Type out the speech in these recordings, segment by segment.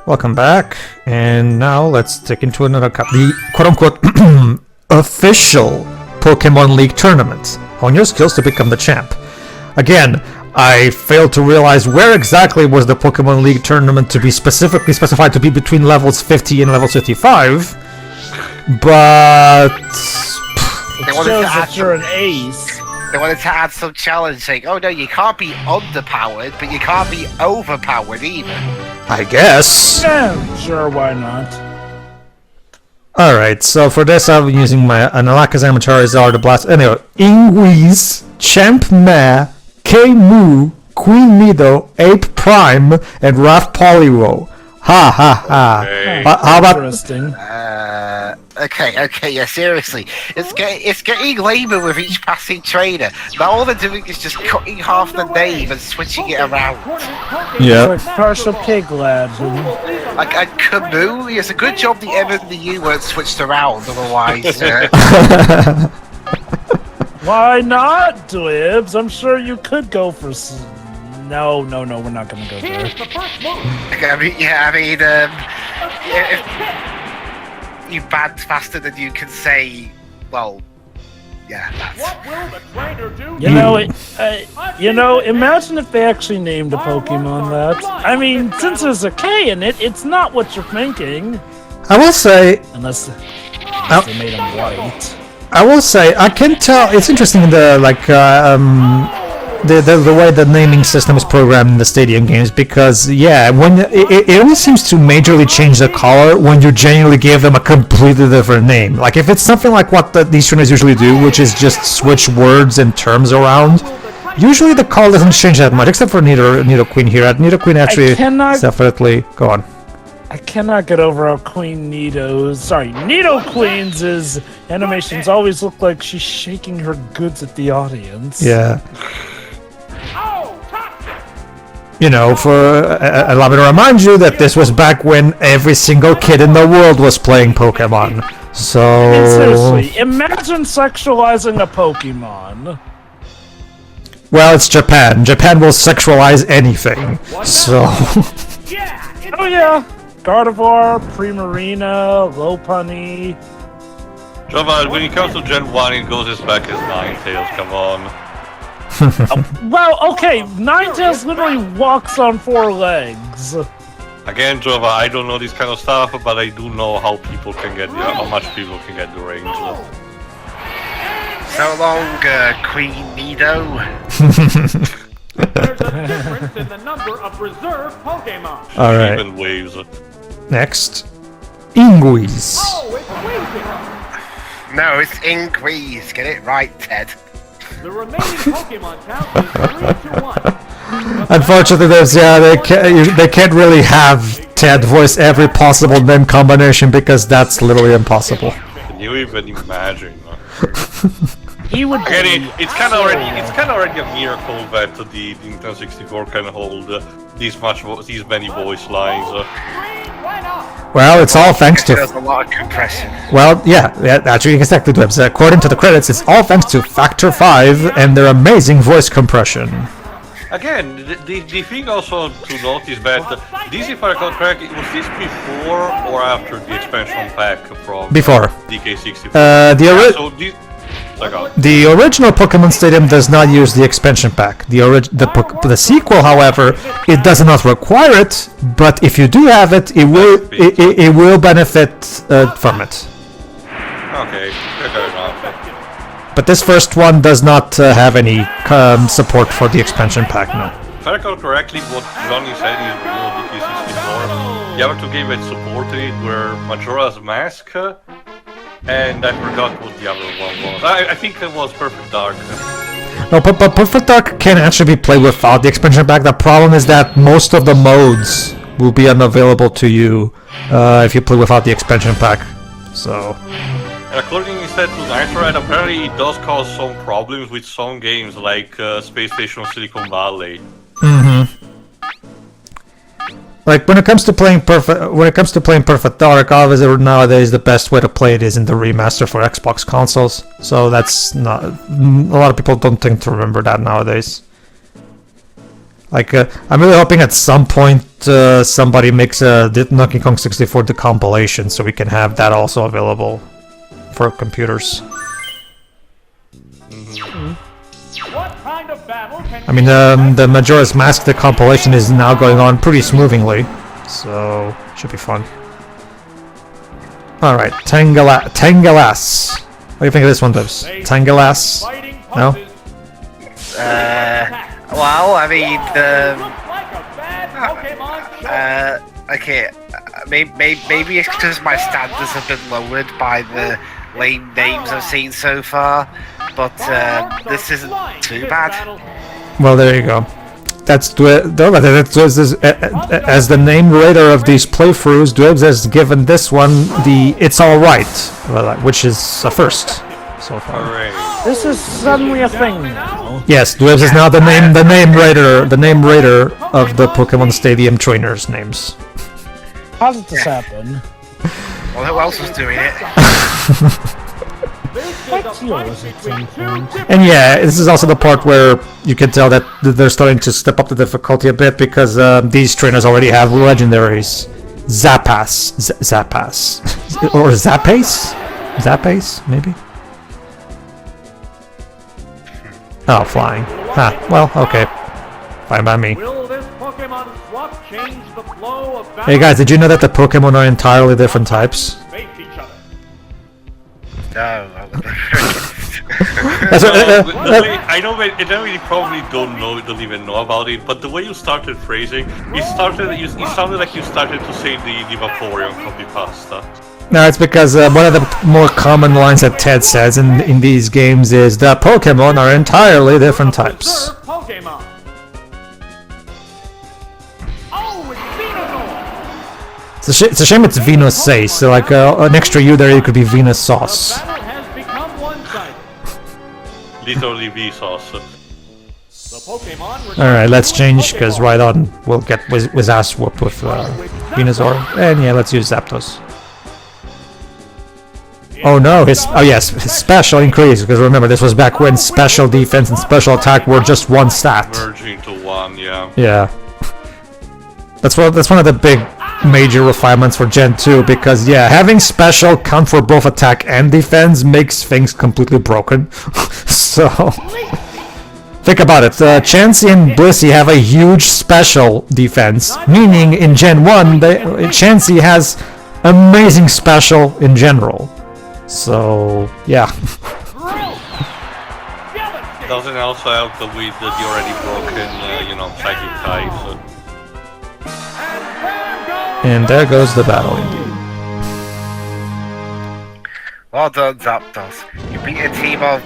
Welcome back, and now let's take into another the quote-unquote official Pokemon League tournament. Hone your skills to become the champ. Again, I failed to realize where exactly was the Pokemon League tournament to be specifically specified to be between levels 50 and levels 55, but... They wanted to add you're an ace. They wanted to add some challenge saying, oh no, you can't be underpowered, but you can't be overpowered either. I guess. Yeah, sure, why not? Alright, so for this I'll be using my Alakazam, Charizard, the Blast... Anyway, Ingweez, Champ Ma, K-Moo, Queen Nido, Ape Prime, and Wrath Poliwhirl. Ha ha ha. Okay. How about... Interesting. Okay, yeah, seriously. It's getting lamer with each passing trainer. Now all they're doing is just cutting half the name and switching it around. Yeah. Like partial pig lad. Like, and Camus, it's a good job the M and the U weren't switched around, otherwise... Why not, Dibs? I'm sure you could go for... No, we're not gonna go there. If you banned faster than you can say, well, yeah, that's... What will the trainer do? You know, imagine if they actually named a Pokemon that. I mean, since there's a K in it, it's not what you're thinking. I will say... Unless they made him white. I will say, I can tell, it's interesting the way the naming system is programmed in the Stadium games, because yeah, when it only seems to majorly change the color when you genuinely give them a completely different name. Like if it's something like what these trainers usually do, which is just switch words and terms around, usually the color doesn't change that much, except for Nidoqueen here. Nidoqueen actually definitely... Go on. I cannot get over how Queen Nidoqueen's animations always look like she's shaking her goods at the audience. Yeah. You know, allow me to remind you that this was back when every single kid in the world was playing Pokemon. So... And seriously, imagine sexualizing a Pokemon. Well, it's Japan. Japan will sexualize anything. So... Oh yeah! Gardevoir, Primarina, Lopunny... Java, when it comes to Gen 1, it goes as back as Ninetales, come on. Well, okay, Ninetales literally walks on 4 legs. Again, Java, I don't know this kind of stuff, but I do know how people can get how much people can get the range. So long, Queen Nido. There's a difference in the number of reserve Pokemon. Alright. Even waves. Next. Ingweez. Oh, it's Weezing. No, it's Ingweez. Get it right, Ted. The remaining Pokemon count is 3-1. Unfortunately, they can't really have Ted voice every possible name combination because that's literally impossible. Can you even imagine? He would. Again, it's kind of already a miracle that the Nintendo 64 can hold these many voice lines. Well, it's all thanks to... There's a lot of compression. Well, yeah, actually, exactly, Dwebs. According to the credits, it's all thanks to Factor 5 and their amazing voice compression. Again, the thing also to notice that this, if I recall correctly, was this before or after the expansion pack from Before. DK64? The original Pokémon Stadium does not use the expansion pack. The sequel, however, it does not require it, but if you do have it, it will benefit from it. Okay, fair enough. But this first one does not have any support for the expansion pack, no. If I recall correctly, what Johnny said is real DK64. The other two games that supported it were Majora's Mask, and I forgot what the other one was. I think it was Perfect Dark. No, but Perfect Dark can actually be played without the expansion pack. The problem is that most of the modes will be unavailable to you if you play without the expansion pack. So... And according instead to Nitride, apparently it does cause some problems with some games like Space Station Silicon Valley. Like when it comes to playing Perfect Dark, obviously nowadays the best way to play it is in the remaster for Xbox consoles. So that's not a lot of people don't think to remember that nowadays. Like, I'm really hoping at some point somebody makes a Donkey Kong 64 the compilation so we can have that also available for computers. What kind of battle can I mean, the Majora's Mask, the compilation is now going on pretty smoothly, so should be fun. Alright, Tangalas. What do you think of this one, Dubs? Tangalas? fighting No? punches? Well, I mean, Looks like a bad Pokemon show. okay, maybe it's because my standards have been lowered by the lame names I've seen so far, but this isn't too bad. Well, there you go. That's as the name writer of these playthroughs, Dwebs has given this one the "It's all right," which is a first so far. Hooray. This is suddenly a thing now. Yes, Dwebs is now the name writer of the Pokémon Stadium trainers' names. How did this happen? Well, who else was doing it? This is a Like fight yours at between some two point. different And yeah, this is also the part where you can tell that they're starting to step up the difficulty a bit because these trainers already have legendaries. Zappas, Zappas, or Zappace? Zappace, maybe? Oh, flying. Huh, well, okay. Fine by me. Will this Pokemon swap change the flow of battle? Hey guys, did you know that the Pokemon are entirely different types? Face each other. No. That's I know that you probably don't even know about it, but the way you started phrasing, it sounded like you started to say the Vaporeon from the pasta. No, it's because one of the more common lines that Ted says in these games is the Pokemon are entirely different types. Reserve Pokemon. Oh, it's Venusaur. It's a shame it's Venus Say, so like an extra U there, it could be Venus Sauce. Battle has become one-sided. Literally Vsauce. The Pokemon Alright, let's change, because right on we'll get his ass whooped with Venusaur. And yeah, let's use Zapdos. Oh no, his special increase, because remember, this was back when special defense and special attack were just one stat. Merging to one, yeah. Yeah. That's one of the big major refinements for Gen 2, because yeah, having special count for both attack and defense makes things completely broken. So think about it, Chansey and Blissey have a huge special defense, meaning in Gen 1 Chansey has amazing special in general. So yeah. Doesn't also help the with the already broken, psychic types. And there goes the battle indeed. Well done, Zapdos. You beat a team of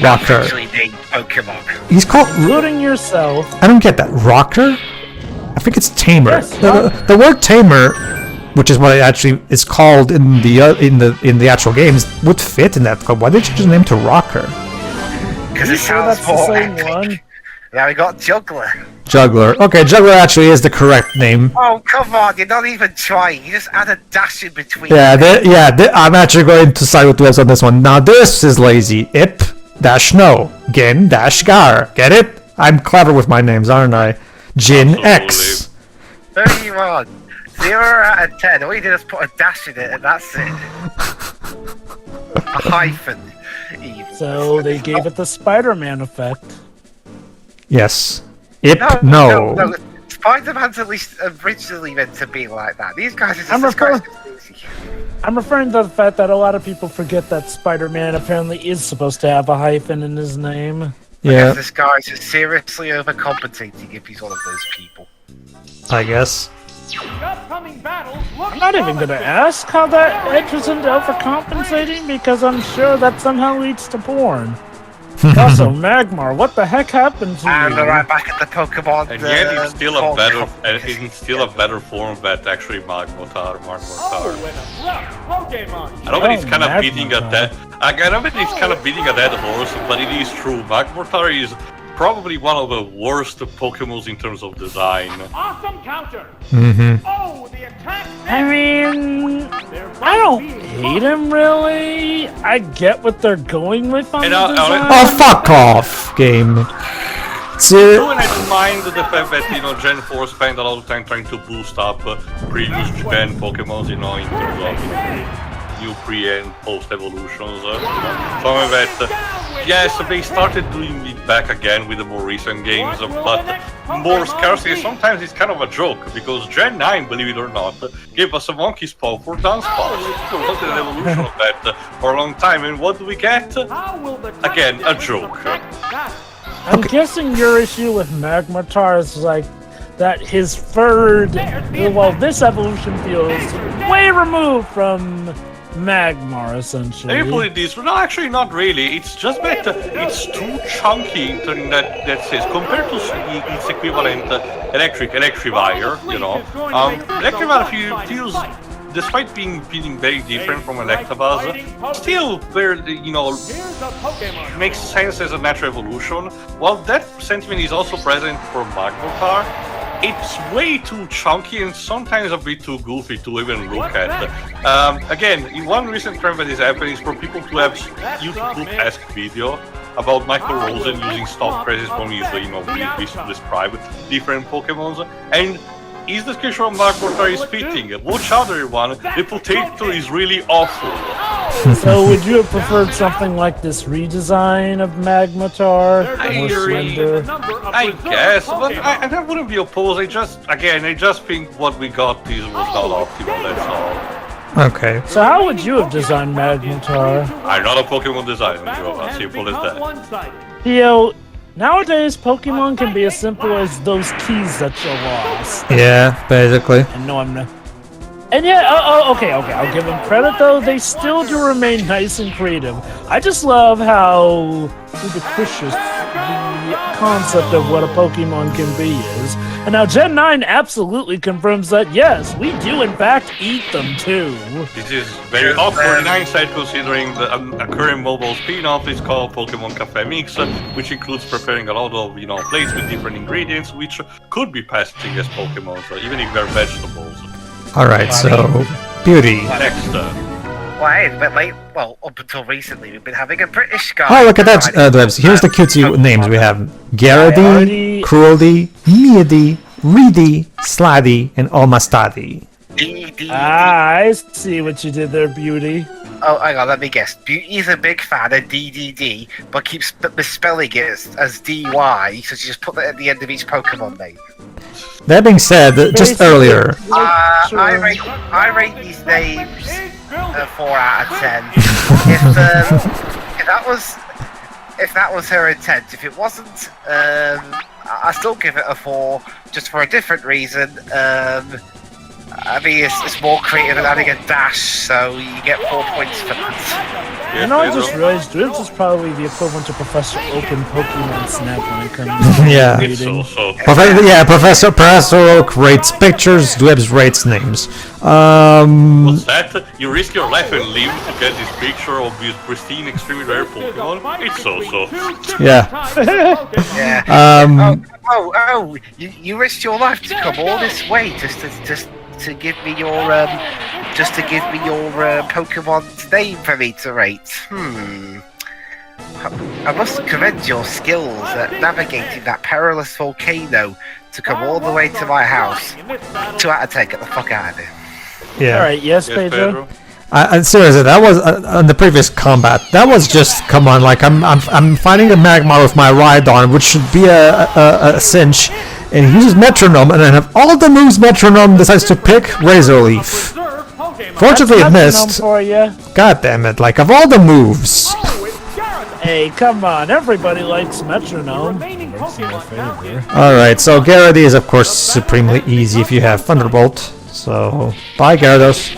Rocker. actually named Pokemon. He's called... Including yourself. I don't get that. Rocker? I think it's Tamer. Yes, The word Tamer, which is what it actually is called in the actual games, would fit in that code. Why did you just name to Rocker? Because You it sure sounds that's the more same epic. one? Now we got Juggler. Juggler. Okay, Juggler actually is the correct name. Oh, come on, you're not even trying. You just add a dash in between. I'm actually going to side with Wes on this one. Now this is lazy. Ip-no. Gin-gar. Get it? I'm clever with my names, aren't I? Jin X. There you are. 0 out of 10. All you did is put a dash in it, and that's it. A hyphen. Even. So they gave it the Spider-Man effect. Yes. No. Spider-Man's at least originally meant to be like that. These guys are just crazy. I'm referring to the fact that a lot of people forget that Spider-Man apparently is supposed to have a hyphen in his name. Yeah, This guy's just seriously overcompensating if he's one of those people. I guess. The upcoming battles look I'm not even gonna ask how that enters into overcompensating because I'm sure that somehow leads to porn. Also, Magmar, what the heck happened to And you? we're right back at the Pokemon. And yet it's still a better, competition. it's still a better form that actually Magmortar. Oh, and a rough Pokemon. I know that it's kind of Magmortar. beating a dead. I know that it's kind of beating a dead horse, but it is true. Magmortar is probably one of the worst Pokemons in terms of design. Awesome counter. Mm-hmm. Oh, the attack. I mean, I don't hate him really. I get what they're going with on And the I'll- design. Oh, fuck off, game. Do not mind the fact that Gen 4 spent a lot of time trying to boost up previous Gen Pokemon, in terms of new pre and post evolutions. Some of that, yes, they started doing it back again with the more recent games, but more scarcely. Sometimes it's kind of a joke because Gen 9, believe it or not, gave us a monkey spawn for Dunsparce. We wanted an evolution of that for a long time, and what do we get? Again, a joke. I'm guessing your issue with Magmar is like that his third, well, this evolution feels way removed from Magmar, essentially. They put it this way. No, actually not really. It's just that it's too chunky in that sense compared to its equivalent Electivire, Electivire feels, despite being very different from Electabuzz, still very, makes sense as a natural evolution. While that sentiment is also present for Magmar, it's way too chunky and sometimes a bit too goofy to even look at. Again, one recent trend that is happening is for people to have YouTube-esque video about Michael Rosen using stock phrases from his, videos to describe different Pokemons. And his description of Magmar is fitting. Watch out, everyone. The potato is really awful. So would you have preferred something like this redesign of Magmar? More slender? I guess, but I wouldn't be opposed. I just think what we got was not optimal, that's all. Okay. So how would you have designed Magmar? I'm not a Pokemon designer, Joe. As simple as that. Nowadays, Pokemon can be as simple as those keys that you lost. Yeah, basically. And no, I'm not. And yeah, okay, I'll give them credit though, they still do remain nice and creative. I just love how ubiquitous the concept of what a Pokemon can be is. And now Gen 9 absolutely confirms that, yes, we do in fact eat them too. This is very awkward in hindsight considering the current mobile spin-off is called Pokemon Cafe Mix, which includes preparing a lot of, plates with different ingredients, which could be packaging as Pokemon, so even if they're vegetables. Alright, so Beauty. Next Well, it's a bit late. Well, up until recently, we've been having a British guy. Oh, look at that, Dwebs. Here's the cutesy names we have. Garrody, Cruelty, Meady, Reedy, Sladdy, and Almastadi. I see what you did there, Beauty. Oh, hang on, let me guess. Beauty's a big fan of DDD, but keeps misspelling it as DY, so she just put that at the end of each Pokemon name. That being said, just earlier... I rate these names 4 out of 10. If that was her intent, if it wasn't, I still give it a 4, just for a different reason. I mean, it's more creative than adding a dash, so you get 4 points for that. And I just realized Dwebs is probably the equivalent to Professor Open Pokemon Snap when it comes to yeah. reading. Professor Oak rates pictures, Dwebs rates names. What's that? You risk your life and live to get this picture of this pristine, extremely rare Pokemon? It's so. Yeah. Yeah. You risked your life to come all this way just to give me your Pokemon's name for me to rate. I must commend your skills at navigating that perilous volcano to come all the way to my house. 2 out of 10, get the fuck out of here. Yeah. Alright, yes, Pedro? Seriously, that was on the previous combat. That was just, come on, like I'm fighting a Magmar with my Rhydon, which should be a cinch, and he uses Metronome, and then have all the moves Metronome decides to pick Razor Leaf. Fortunately, it missed. For you. God damn it! Like of all the moves. Hey, come on! Everybody likes Metronome. All right, so Garrody is of course supremely easy if you have Thunderbolt. So bye, Gyarados.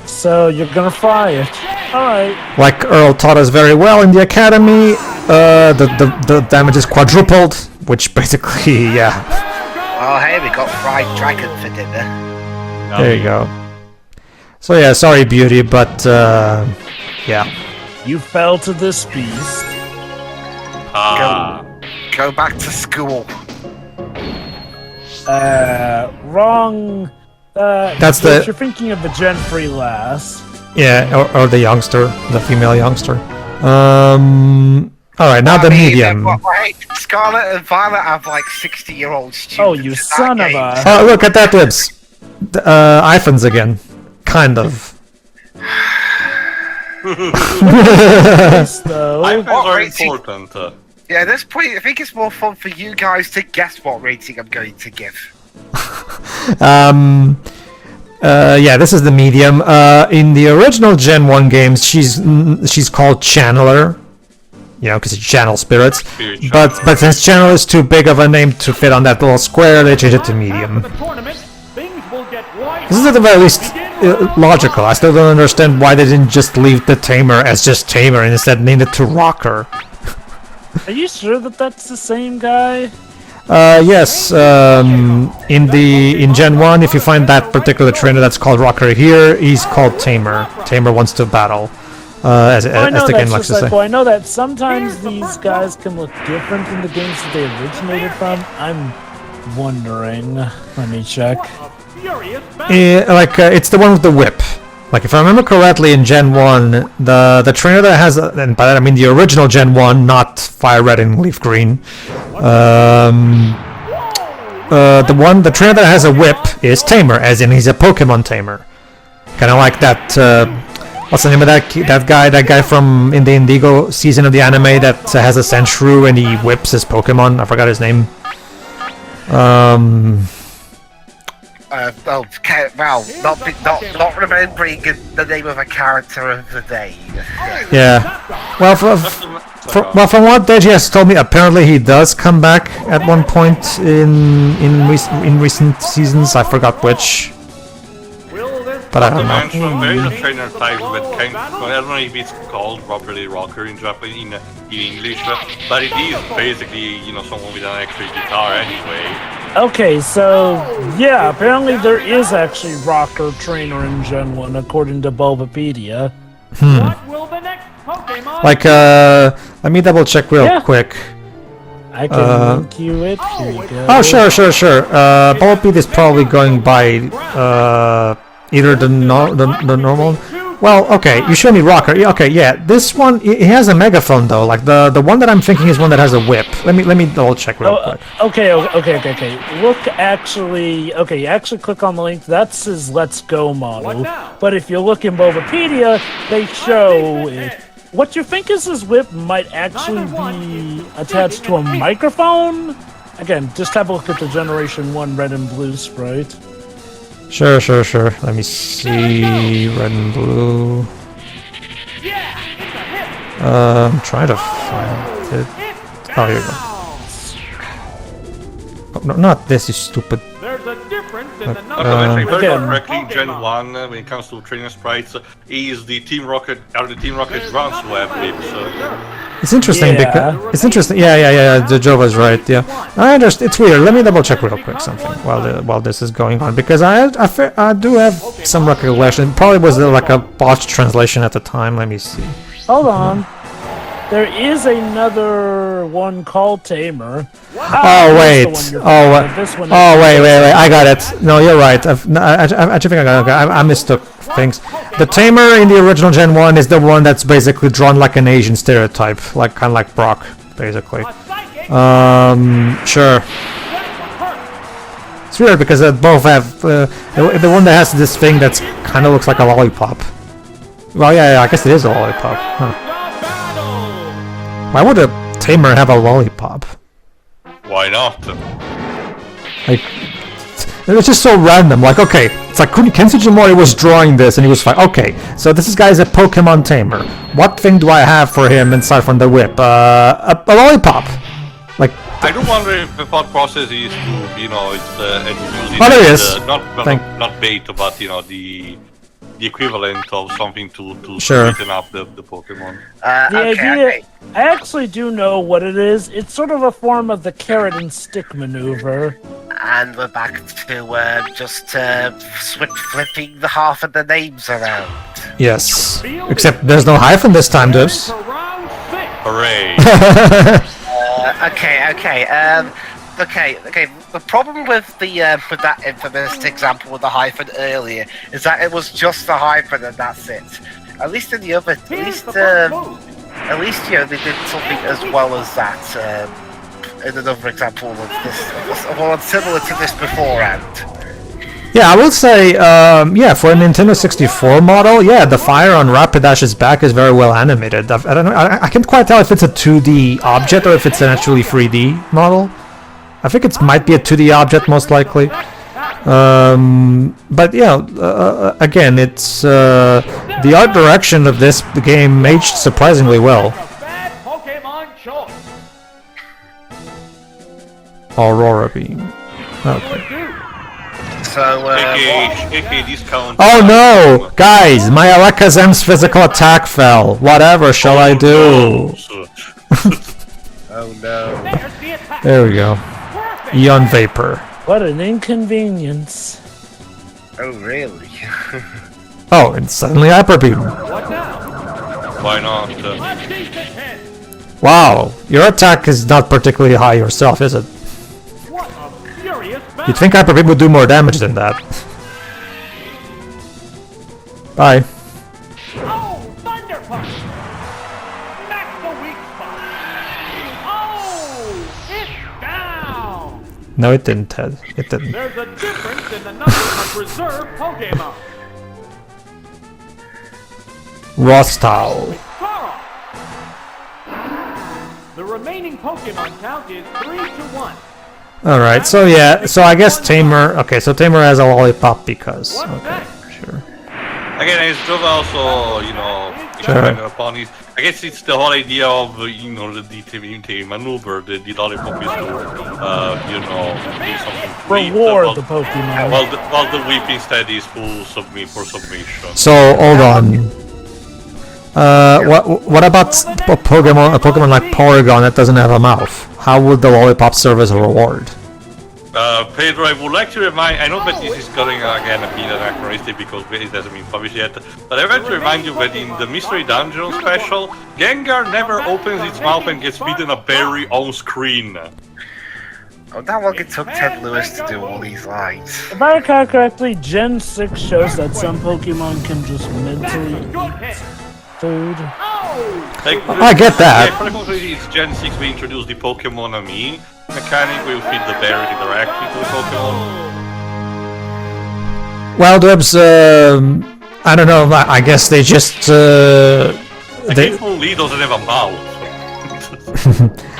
So you're gonna fry it. Alright. Like Earl taught us very well in the academy, the damage is quadrupled, which basically, yeah. Oh, hey, we got fried dragon for dinner. There you go. So yeah, sorry, Beauty, but yeah. You fell to this beast. Go back to school. Wrong. That's you're thinking of the Gen 3 lass. Yeah, or the youngster, the female youngster. All right, now the medium. Wait, Scarlet and Violet have like 60-year-old students. Oh, you in that son of game. a... Oh, look at that, Dibs. iPhones again. Kind of. though. iPhones What are rating? important. Yeah, at this point, I think it's more fun for you guys to guess what rating I'm going to give. Yeah, this is the medium. In the original Gen 1 games, she's called Channeler. You know, because it's channel spirits. Spirit But since channel is too big of a name to fit on that little square, they changed it to medium. After the tournament, things will get right. This is at the very least logical. I still don't understand why they didn't just leave the Tamer as just Tamer and instead named it to Rocker. Are you sure that that's the same guy? Yes. In Gen 1, if you find that particular trainer that's called Rocker here, he's called Tamer. Tamer wants to battle. As the game likes to say. Well, I know that sometimes these guys can look different in the games that they originated from. I'm wondering. Let me check. A furious battle. It's the one with the whip. Like, if I remember correctly, in Gen 1, the trainer that has, and by that I mean the original Gen 1, not Fire Red and Leaf Green. The trainer that has a whip is Tamer, as in he's a Pokemon Tamer. Kind of like that. What's the name of that guy from in the Indigo season of the anime that has a Sandshrew and he whips his Pokemon? I forgot his name. Not remembering the name of a character of the day. Yeah. Well, from what Deji has told me, apparently he does come back at one point in recent seasons. I forgot which, but I don't know. There is a trainer type that I don't know if it's called properly Rocker in Japanese, in English, but it is basically, someone with an electric guitar anyway. Okay, so yeah, apparently there is actually Rocker trainer in Gen 1 according to Bulbapedia. What will the next Pokemon Let me double check real quick. I can link you it. Here you go. Oh, sure. Bulbapedia is probably going by either the normal. Well, okay, you showed me Rocker. Okay, yeah, this one he has a megaphone though. Like the one that I'm thinking is one that has a whip. Let me double check real quick. Okay. Look, actually, you actually click on the link. That's his Let's Go model. But if you look in Bulbapedia, they show it. What you think is his whip might actually be attached to a microphone. Again, just have a look at the Generation 1 red and blue sprite. Sure. Let me see. Red and blue. I'm trying to find it. Oh, here we go. Oh, no, not this, you stupid. There's a difference in the Not number. to mention, if I again- remember correctly, Gen 1, when it comes to trainer sprites, is the Team Rocket Grounds Web whip, so... It's interesting Yeah. because it's interesting. Yeah. The Jova's right. Yeah, I understand. It's weird. Let me double check real quick something while this is going on because I do have some recollection. It probably was like a botched translation at the time. Let me see. Hold on. There is another one called Tamer. Oh wait. Wait. I got it. No, you're right. I actually think I mistook things. The Tamer in the original Gen 1 is the one that's basically drawn like an Asian stereotype, kind of like Brock, basically. Sure. It's weird because they both have the one that has this thing that's kind of looks like a lollipop. Well, yeah, I guess it is a lollipop. Huh. Why would a Tamer have a lollipop? Why not? Like, it was just so random. Like, okay, it's like Ken Sugimori was drawing this, and he was fine. Okay, so this guy's a Pokemon Tamer. What thing do I have for him inside from the whip? A lollipop. Like, I do wonder if the thought process is to, it's using Oh, there it is. not bait, but the equivalent of something to Sure. sweeten up the Pokemon. The idea, I actually do know what it is. It's sort of a form of the carrot and stick maneuver. And we're back to just flipping the half of the names around. yes. Except there's no hyphen this time, Dibs. For round 6. Hooray! Okay. The problem with that infamous example with the hyphen earlier is that it was just the hyphen and that's it. At least in the other, at least they did something as well as that. In another example of this, one similar to this beforehand. Yeah, I will say, for a Nintendo 64 model, the fire on Rapidash's back is very well animated. I don't know, I can't quite tell if it's a 2D object or if it's an actually 3D model. I think it might be a 2D object, most likely. But again, it's the art direction of this game aged surprisingly well. Aurora Beam. Okay. So, AK discount. Oh no! Guys, my Alakazam's physical attack fell. Whatever shall I do? oh no. There we go. Eon Vapor. What an inconvenience. Oh really? Oh, and suddenly Hyper Beam. Why not? Wow, your attack is not particularly high yourself, is it? You'd think Hyper Beam would do more damage than that. Bye. Oh, Thunder Punch! That's the weak spot. Oh, it's down. No, it didn't, Ted. It didn't. There's a difference in the number of reserve Pokémon. Rostyle. Carl. The remaining Pokémon count is 3-1. Alright, so I guess Tamer... Okay, so Tamer has a lollipop because... Okay, sure. Again, it's just also, expanding upon it. I guess it's the whole idea of, the DT maneuver, the lollipop is to, do something great. Reward the Pokemon. While the whip instead is for submission. So, hold on. What about a Pokemon like Porygon that doesn't have a mouth? How would the lollipop serve as a reward? Pedro, I would like to remind, I know that this is going again a bit anachronistic because it hasn't been published yet, but I would like to remind you that in the Mystery Dungeon special, Gengar never opens its mouth and gets feeding a berry on screen. Oh, that long it took Ted Lewis to do all these lines. If I recall correctly, Gen 6 shows that some Pokemon can just mentally eat food. I get that. Yeah, for it's Gen 6 we introduced the Pokemon Me mechanic, we will feed the berry directly to the Pokemon. Well, Dubs, I don't know, I guess they just... Lee doesn't have a mouth.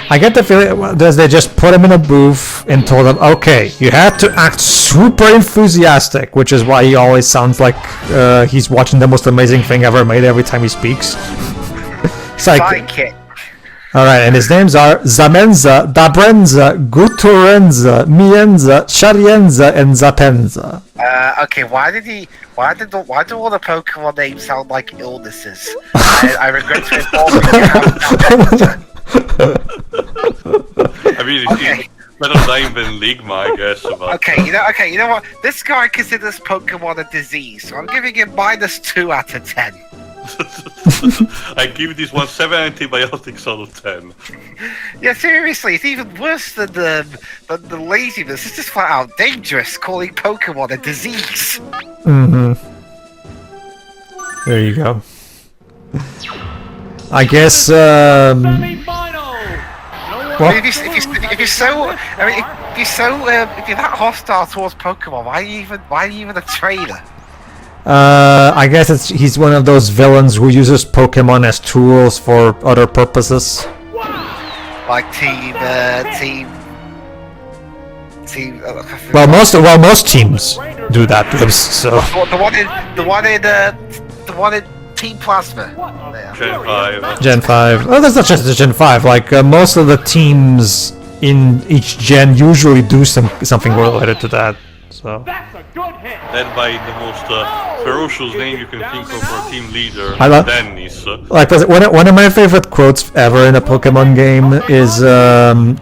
I get the feeling that they just put him in a booth and told him, okay, you have to act super enthusiastic, which is why he always sounds like he's watching the most amazing thing ever made every time he speaks. Sidekick. Alright, and his names are Zamenza, Dabrenza, Guturenza, Mienza, Sharienza, and Zapenza. Okay, why do all the Pokemon names sound like illnesses? I regret to inform I mean, it's better name than Ligma, I guess. But... Okay, you know what? This guy considers Pokemon a disease, so I'm giving him -2 out of 10. I give this one 7 antibiotics out of 10. Yeah, seriously, it's even worse than the laziness. It's just flat out dangerous calling Pokemon a disease. There you go. I guess, If you're that hostile towards Pokemon, why are you even a trainer? I guess he's one of those villains who uses Pokemon as tools for other purposes. Like team. Well, most teams do that. So The one in Team Plasma. Gen 5. Gen 5. Oh, that's not just the Gen 5. Like most of the teams in each gen usually do something related to that. So. Led by the most ferocious name you can think of for a team leader, Dennis. Like one of my favorite quotes ever in a Pokemon game is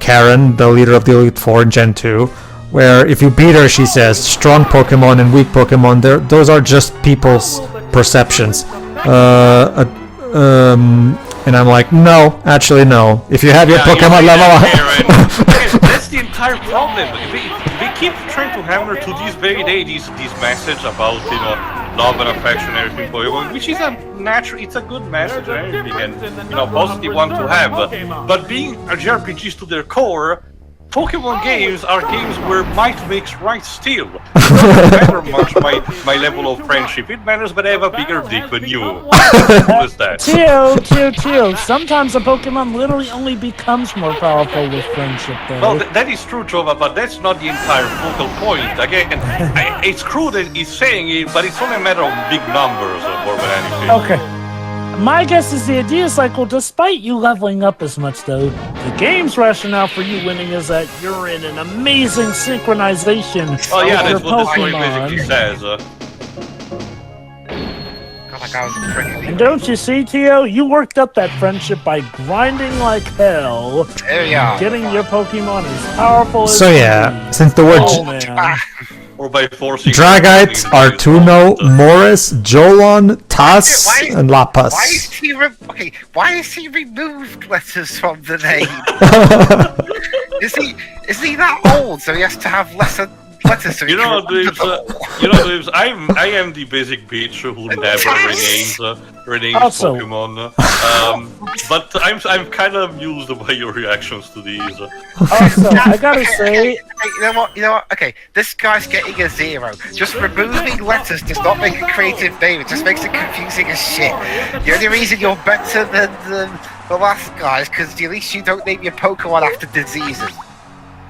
Karen, the leader of the Elite Four in Gen 2, where if you beat her, she says, "Strong Pokemon and weak Pokemon, those are just people's perceptions." And I'm like, no, actually no. If you have your Pokemon level up. That's the entire problem. They keep trying to hammer to this very day this message about love and affection and everything for Pokemon, which is a natural, it's a good message and everything, and positive one to have. But being a JRPGs to their core, Pokemon games are games where might makes right still. It doesn't matter much my level of friendship. It matters but I have a bigger dick than you. What is that? Chill. Sometimes a Pokemon literally only becomes more powerful with friendship, though. Well, that is true, Jova, but that's not the entire focal point. Again, it's true that he's saying it, but it's only a matter of big numbers more than anything. Okay. My guess is the idea is like, well, despite you leveling up as much, though, the game's rationale for you winning is that you're in an amazing synchronization Oh yeah, of your that's what the story Pokemon. basically says. And don't you see, Tio? You worked up that friendship by grinding like hell, There you are. getting your Pokemon as powerful as So yeah, since the word man. Or by forcing... Dragite, Artuno, Morris, Jolon, Tass, and Lapras. Why is he removed letters from the name? is he that old so he has to have lesser letters? So he can Dibs, I am the basic bitch who never renames Also- Pokemon. But I'm kind of amused by your reactions to these. Also, I gotta say, You know what? Okay, this guy's getting a 0. Just removing letters does not make a creative name. It just makes it confusing as shit. The only reason you're better than the last guy is because at least you don't name your Pokemon after diseases.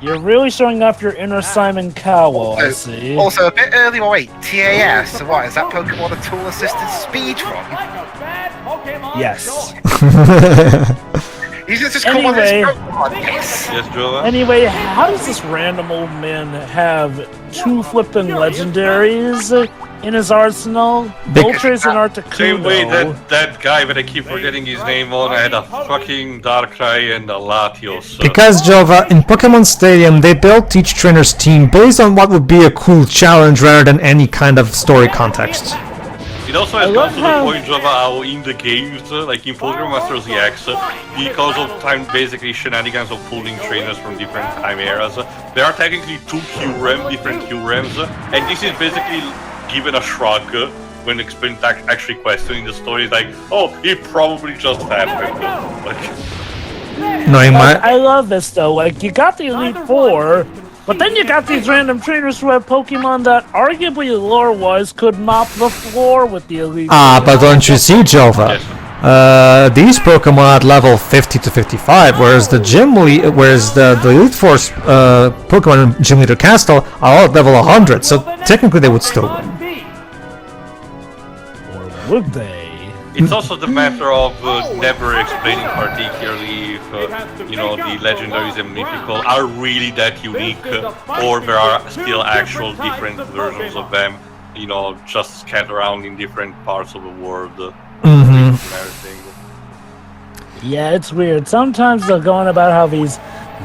you're really showing off your inner Simon Cowell, I see. Also, a bit early. Well, wait, TAS. So what is that Pokemon a tool assisted speed from? Yes. He's just called his Anyway. Pokemon. Yes. Yes, Jova? Anyway, how does this random old man have 2 flipping legendaries in his arsenal? Moltres and Articuno. Same way that guy, but I keep forgetting his name on, I had a fucking Darkrai and a Latios. Because, Jova, in Pokemon Stadium, they built each trainer's team based on what would be a cool challenge rather than any kind of story context. It also has gone to the point of how in the games, like in Pokemon Masters EX, because of time basically shenanigans of pulling trainers from different time eras, there are technically 2 different QRAMs, and this is basically given a shrug when explained actually questioning the story, like, oh, it probably just happened. No, in my... I love this though, like, you got the Elite Four, but then you got these random trainers who have Pokemon that arguably lore-wise could mop the floor with the Elite Four. but don't you see, Jova? These Pokemon at level 50 to 55, whereas the Elite Force Pokemon in Gym Leader Castle are all at level 100, so technically they would still win. Or would they? It's also the matter of never explaining particularly if, the legendaries and mythical are really that unique, or there are still actual different versions of them, just scattered around in different parts of the world. And everything. Yeah, it's weird. Sometimes they'll go on about how these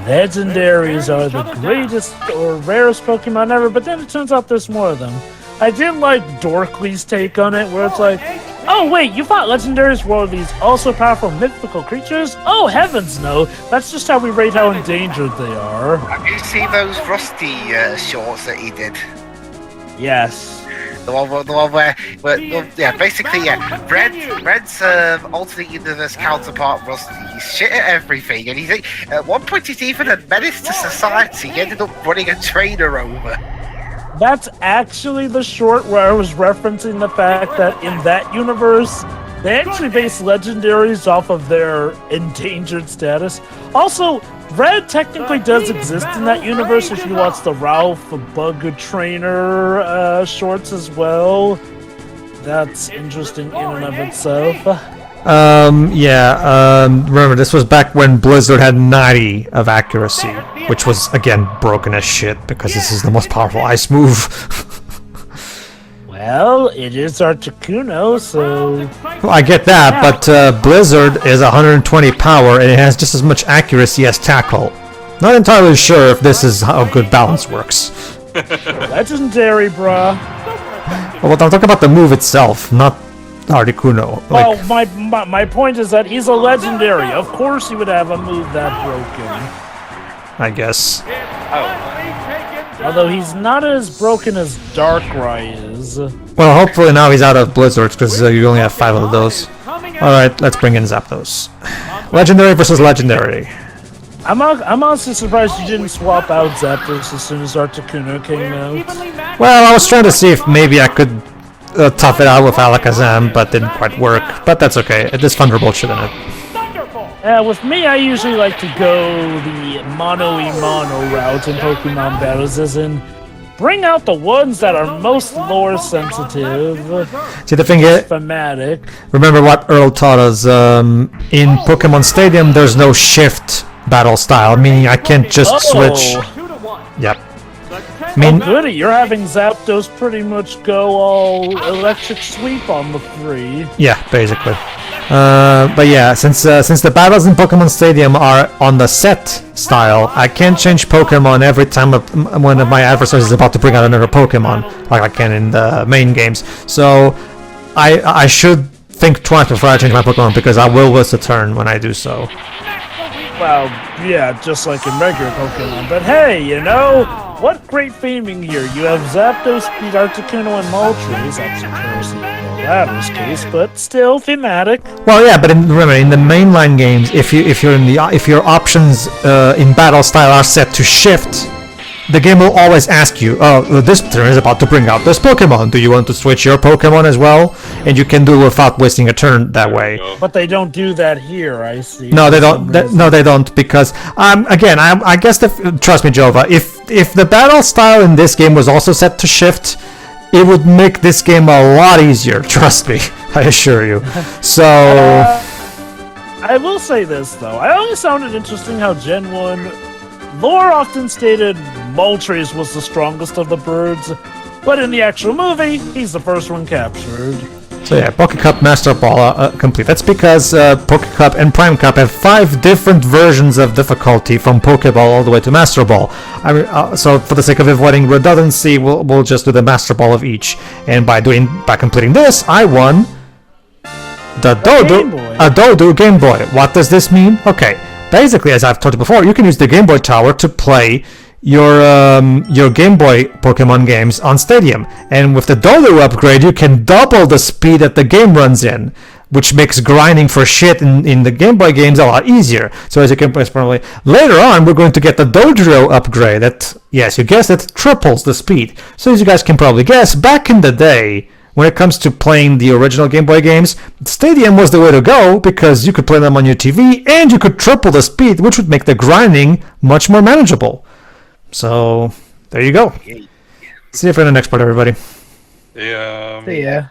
legendaries are the greatest or rarest Pokemon ever, but then it turns out there's more of them. I did like Dorkly's take on it, where it's like, oh wait, you thought legendaries were these also powerful mythical creatures? Oh heavens no, that's just how we rate how endangered they are. Have you seen those Rusty shorts that he did? Yes. The one where basically, Red's alternate universe counterpart Rusty, he's shit at everything, and he's at one point he's even a menace to society. He ended up running a trainer over. That's actually the short where I was referencing the fact that in that universe, they actually base legendaries off of their endangered status. Also, Red technically does exist in that universe if you watch the Ralph Bug Trainer shorts as well. That's interesting in and of itself. Remember, this was back when Blizzard had 90 of accuracy, which was, again, broken as shit, because this is the most powerful ice move. Well, it is Articuno, so... Well, I get that, but Blizzard is 120 power, and it has just as much accuracy as Tackle. Not entirely sure if this is how good balance works. Legendary, bruh. Well, I'm talking about the move itself, not Articuno. Well, my point is that he's a legendary. Of course he would have a move that broken. I guess. Although he's not as broken as Darkrai is. Well, hopefully now he's out of Blizzards, because you only have 5 of those. Alright, let's bring in Zapdos. Legendary versus Legendary. I'm honestly surprised you didn't swap out Zapdos as soon as Articuno came out. Well, I was trying to see if maybe I could tough it out with Alakazam, but didn't quite work. But that's okay. It is Thunderbolt shit in it. With me, I usually like to go the mono-e-mono route in Pokemon battles, as in bring out the ones that are most lore sensitive. See, the thing is, thematic. remember what Earl taught us. In Pokémon Stadium, there's no shift battle style, meaning I can't just switch. Yep. I mean, Goody, you're having Zapdos pretty much go all electric sweep on the 3. yeah, basically. But yeah, since the battles in Pokemon Stadium are on the set style, I can't change Pokemon every time one of my adversaries is about to bring out another Pokemon, like I can in the main games. So I should think twice before I change my Pokemon, because I will waste a turn when I do so. Well, yeah, just like in regular Pokemon. But hey, you know, what great theming here. You have Zapdos, beat Articuno, and Moltres. That's comparison in the latter's case, but still thematic. Well, yeah, but remember, in the mainline games, if your options in battle style are set to shift, the game will always ask you, oh, this turn is about to bring out this Pokemon. Do you want to switch your Pokemon as well? And you can do it without wasting a turn that way. But they don't do that here, I see. No, they don't. No, they don't, because again, I guess trust me, Jova. If the battle style in this game was also set to shift, it would make this game a lot easier. Trust me, I assure you. So. I will say this though. I always found it interesting how Gen 1 lore often stated Moltres was the strongest of the birds, but in the actual movie, he's the first one captured. So yeah, Poké Cup Master Ball complete. That's because Poké Cup and Prime Cup have 5 different versions of difficulty, from Pokeball all the way to Master Ball. I mean, so for the sake of avoiding redundancy, we'll just do the Master Ball of each. And by completing this, I won the Dodo Game Boy. What does this mean? Okay, basically, as I've told you before, you can use the Game Boy Tower to play your Game Boy Pokemon games on Stadium, and with the Dodo upgrade you can double the speed that the game runs in, which makes grinding for shit in the Game Boy games a lot easier. So as you can probably later on, we're going to get the Dojo upgrade that, yes, you guessed it, triples the speed. So as you guys can probably guess, back in the day, when it comes to playing the original Game Boy games, Stadium was the way to go, because you could play them on your TV and you could triple the speed, which would make the grinding much more manageable. So, there you go. See you for the next part, everybody. Yeah. Yeah.